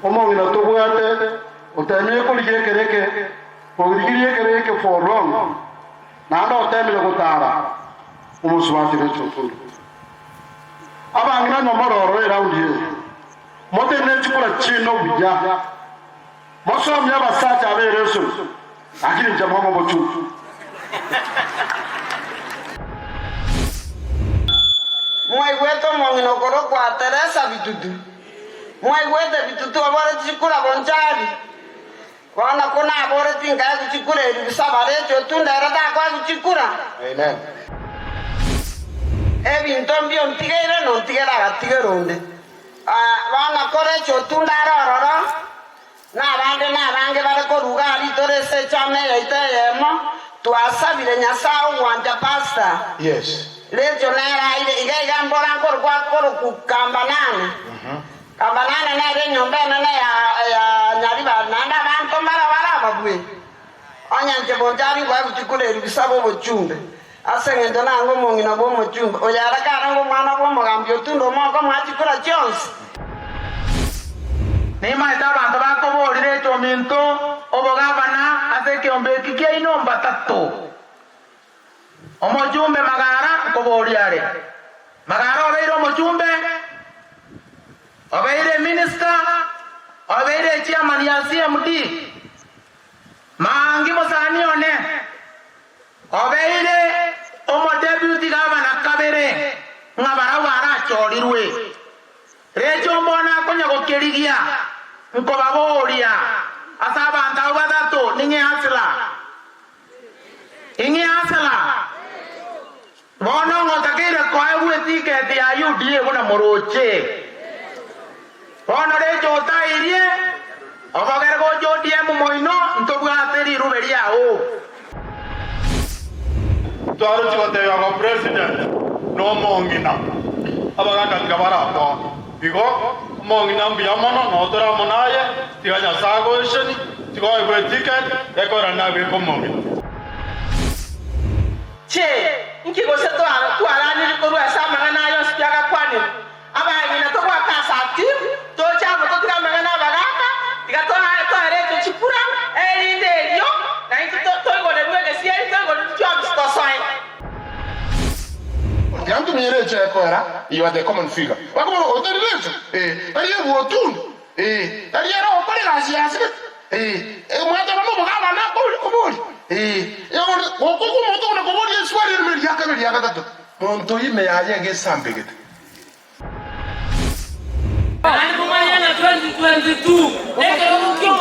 omongina tobwate otemire kuligie kereke ogigirie kereke for long nanda otemire gutara umusubatire chotundu abangina nomororo around here mote nechukura chino buja mosomi abasacha abereso akiri njamamo bochu mwai weto mongino koro kwa Teresa bitutu mwai wete bitutu abore chikura bonchari wana kuna abore tinga kuchikura ebisabare chotunda era da kwa kuchikura Amen. Ebintombio ntigere no ntigera gatigeronde wana kore chotunda rororo na bange bare koruga ari torese chame yaite yemo twasabire nyasao wanja pasta. Yes. Lecho nera ile igaiga mbora koro kukambanana. Kambanana na ile nyomba na ya nyariba nanda bantu mara babwe. Onya njebonjari kwa kuchikule bisabo bochumbe. Asengendo na ngo mongina bo mochumbe. Oyara kana ngo mwana bo mogambyo tundo moko mwachikura chonsi. Nima ita bantu bako bolire chominto obogabana ase kiombeki kia inomba tatto. Omochumbe magara koboriare. Magara obeire omochumbe, obeire minister, obeire chairman ya CMD. Mangi mosani one. Obeire omo deputy governor kabere ngabara wara chorirwe. Recho mbona konya gokerigia nkobaboria asaba ntau batatu ninge asila. Inge asila. Bono ngotakire kwa ewe ticket ya UDA kuna moroche. Bono recho tairie obagere go JDM moino ntobwateri ruberi yao. twaro chikote ya president no mongina abagaka ngabarato bigo mongina mbiamono no tora monaye tiganya sago sheni tigoy gwe ticket ekora na be ko mongina Che nkiko se twara ni ko ru asa magana yo spiaga kwani abangina to kwa kasa active to chabo to tika magana bagaka tika to are to chipura elinde yo na to go de nuege si to go to job to sign. Yantu mire cheko era, you are the common figure. Wako hotel lecho. Ali yebu otundu. Ali era opale gasiasi. Mwata bano bugaba na kubuli. Woko moto na kubuli eswali meriaka tatu. Monto ime yaye ngesambe gete. Ani kumanya na 2022. Eke mukyo